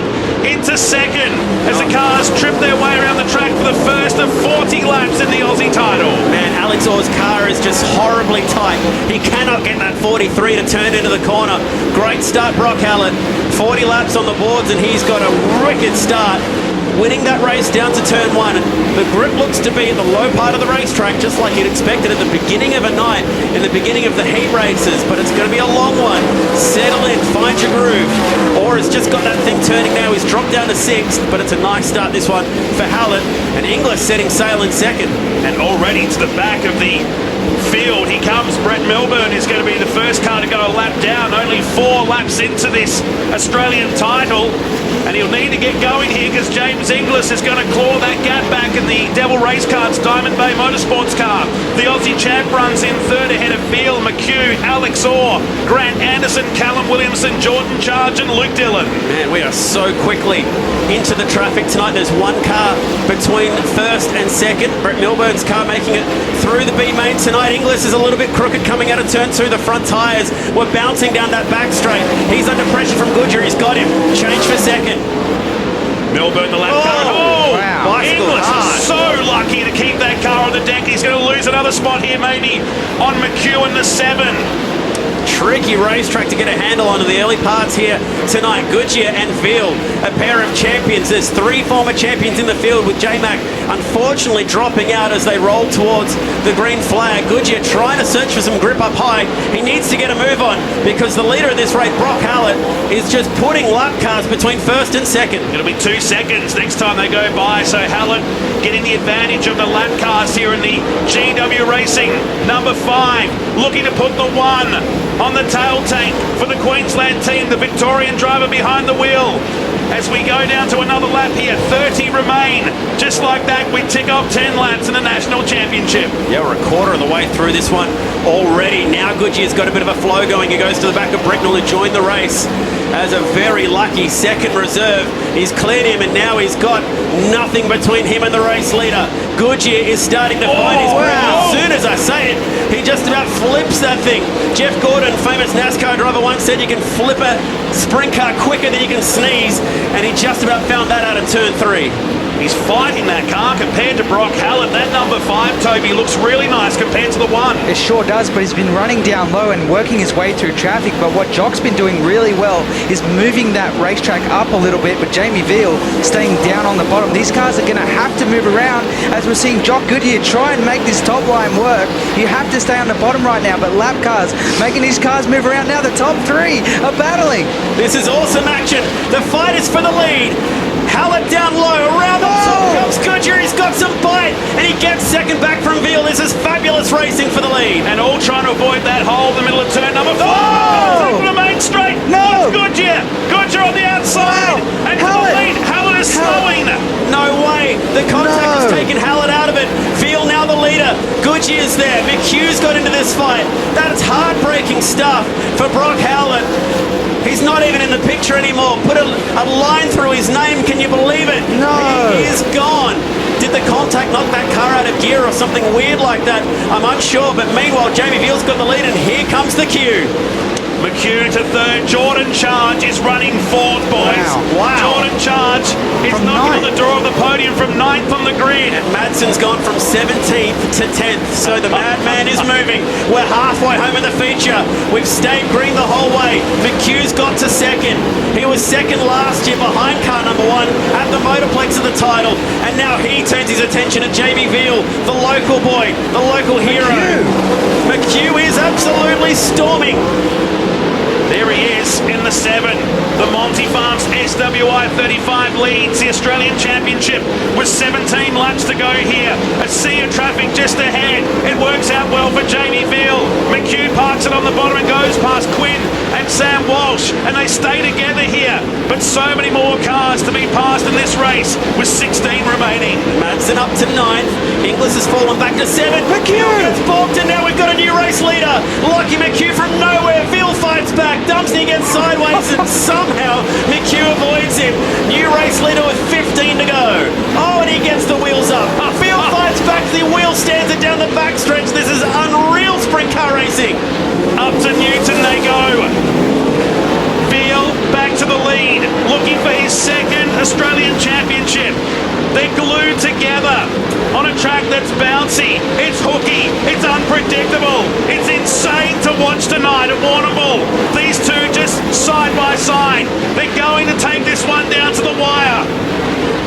up into second as the cars trip their way around the track for the first of 40 laps in the Aussie title. Man, Alex Orr's car is just horribly tight. He cannot get that 43 to turn into the corner. Great start, Brock Hallett. 40 laps on the boards, and he's got a wicked start, winning that race down to turn one. The grip looks to be at the low part of the racetrack, just like you'd expected at the beginning of a night, in the beginning of the heat races, but it's going to be a long one. Settle in, find your groove. Orr has just got that thing turning now. He's dropped down to sixth, but it's a nice start, this one, for Hallett. And Inglis setting sail in second. And already to the back of the field he comes. Brett Milburn is going to be the first car to go a lap down, only 4 laps into this Australian title, and he'll need to get going here because James Inglis is going to claw that gap back in the Devil Race Cards Diamond Bay Motorsports car. The Aussie champ runs in third ahead of Veal, McHugh, Alex Orr, Grant Anderson, Callum Williamson, Jordan Charge and Luke Dillon. Man, we are so quickly into the traffic tonight. There's one car between first and second. Brett Milburn's car making it through the B main tonight. Inglis is a little bit crooked coming out of turn 2. The front tyres were bouncing down that back straight. He's under pressure from Goodyear. He's got him. Change for second. Milburn, the lap car. Oh, wow. Inglis is so lucky to keep that car on the deck. He's going to lose another spot here maybe on McHugh in the 7. Tricky racetrack to get a handle on in the early parts here tonight. Goodyear and Veal, a pair of champions. There's 3 former champions in the field, with J-Mac unfortunately dropping out as they roll towards the green flag. Goodyear trying to search for some grip up high. He needs to get a move on because the leader of this race, Brock Hallett, is just putting lap cars between first and second. It'll be 2 seconds next time they go by, so Hallett getting the advantage of the lap cars here in the GW Racing number 5, looking to put the 1 on the tail tank for the Queensland team, the Victorian driver behind the wheel. As we go down to another lap here, 30 remain. Just like that, we tick off 10 laps in the National Championship. Yeah, we're a quarter of the way through this one already. Now Goodyear's got a bit of a flow going. He goes to the back of Bricknell, who joined the race as a very lucky second reserve. He's cleared him, and now he's got nothing between him and the race leader. Goodyear is starting to find his groove. As soon as I say it, he just about flips that thing. Jeff Gordon, famous NASCAR driver, once said you can flip a sprint car quicker than you can sneeze, and he just about found that out of turn 3. He's fighting that car compared to Brock Hallett. That number 5, Toby, looks really nice compared to the 1. It sure does, but he's been running down low and working his way through traffic. But what Jock's been doing really well is moving that racetrack up a little bit, with Jamie Veal staying down on the bottom. These cars are going to have to move around, as we're seeing Jock Goodyear try and make this top line work. You have to stay on the bottom right now, but lap cars making these cars move around. Now the top 3 are battling. This is awesome action. The fight is for the lead. Hallett down low, around the top comes Goodyear. He's got some bite, and he gets second back from Veal. This is fabulous racing for the lead. And all trying to avoid that hole in the middle of turn number 5. Taking the main straight. No! Goodyear. Goodyear on the outside. And to the lead. Hallett is slowing. No way. The contact has taken Hallett out of it. Veal now the leader. Goodyear's there. McHugh's got into this fight. That's heartbreaking stuff for Brock Hallett. He's not even in the picture anymore. Put a line through his name. Can you believe it? No. He is gone. Did the contact knock that car out of gear or something weird like that? I'm unsure. But meanwhile, Jamie Veal's got the lead, and here comes the cue. McHugh to third. Jordan Charge is running 4th, boys. Wow. Jordan Charge is From knocking 9th. on the door of the podium from 9th on the grid. And Madson's gone from 17th to 10th, so the madman is moving. We're halfway home in the feature. We've stayed green the whole way. McHugh's got to second. He was second last year behind car number 1 at the Motorplex of the title, and now he turns his attention to Jamie Veal, the local boy, the local hero. McHugh is absolutely storming. There he is in the 7. The Monty Farms SWI 35 leads the Australian Championship with 17 laps to go here. A sea of traffic just ahead. It works out well for Jamie Veal. McHugh parks it on the bottom and goes past Quinn and Sam Walsh, and they stay together here. But so many more cars to be passed in this race with 16 remaining. Madsen up to 9th. Inglis has fallen back to 7th. McHugh gets balked, and now we've got a new race leader. Lucky McHugh from nowhere. Veal fights back. Dumpsney gets sideways, and somehow McHugh avoids him. New race leader with 15 to go. Oh, and he gets the wheels up. Veal fights back. The wheel stands it down the backstretch. This is unreal sprint car racing. Up to Newton they go. Veal back to the lead, looking for his second. two together on a track that's bouncy, it's hooky, it's unpredictable, it's insane to watch tonight at Warrnambool. These two just side by side. They're going to take this one down to the wire.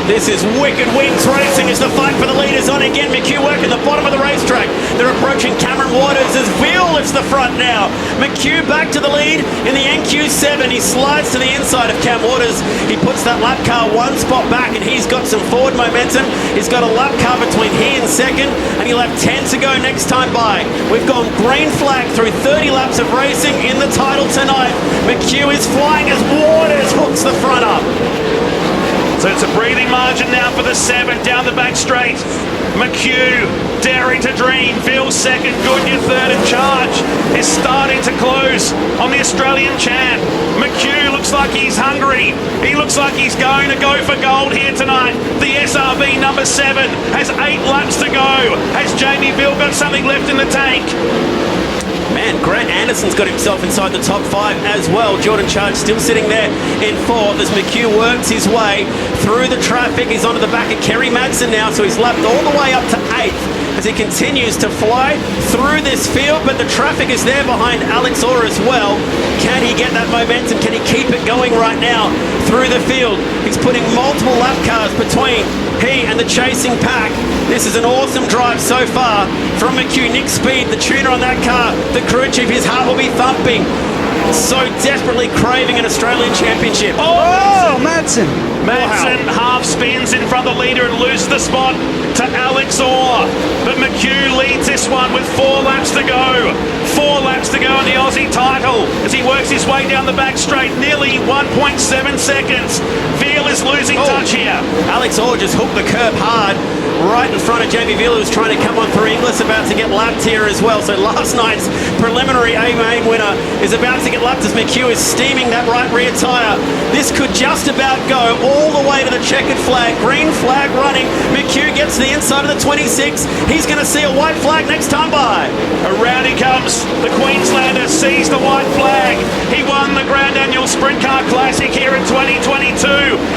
This is Wicked Wings Racing as the fight for the lead is on again. McHugh working the bottom of the racetrack. They're approaching Cameron Waters as Veal lifts the front now. McHugh back to the lead in the NQ7. He slides to the inside of Cam Waters. He puts that lap car one spot back and he's got some forward momentum. He's got a lap car between he and second and he'll have 10 to go next time by. We've gone green flag through 30 laps of racing in the title tonight. McHugh is flying as Waters hooks the front up. So it's a breathing margin now for the 7 down the back straight. McHugh daring to dream. Veal's second, Goodyear third, and Charge is starting to close on the Australian champ. McHugh looks like he's hungry. He looks like he's going to go for gold here tonight. The SRV number 7 has 8 laps to go. Has Jamie Veal got something left in the tank? Man, Grant Anderson's got himself inside the top 5 as well. Jordan Charge still sitting there in 4th as McHugh works his way through the traffic. He's onto the back of Kerry Madsen now, so he's lapped all the way up to 8th as he continues to fly through this field, but the traffic is there behind Alex Orr as well. Can he get that momentum? Can he keep it going right now through the field? He's putting multiple lap cars between he and the chasing pack. This is an awesome drive so far from McHugh. Nick Speed, the tuner on that car, the crew chief, his heart will be thumping. So desperately craving an Australian championship. Oh, Madsen. Madsen half spins in front of the leader and loses the spot to Alex Orr. But McHugh leads this one with 4 laps to go. 4 laps to go in the Aussie title as he works his way down the back straight. Nearly 1.7 seconds. Veal is losing touch here. Alex Orr just hooked the curb hard right in front of Jamie Veal, who's trying to come on for Inglis, about to get lapped here as well. So last night's preliminary A-main winner is about to get lapped as McHugh is steaming that right rear tyre. This could just about go all the way to the checkered flag. Green flag running. McHugh gets to the inside of the 26. He's going to see a white flag next time by. Around he comes. The Queenslander sees the white flag. He won the Grand Annual Sprintcar Classic here in 2022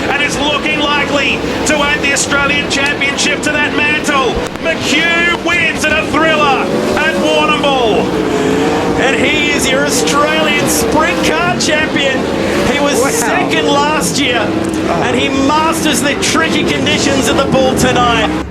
and is looking likely to add the Australian Championship to that mantle. McHugh wins in a thriller at Warrnambool. And he is your Australian Sprint Car champion. He was second last year, and he masters the tricky conditions of the bull tonight.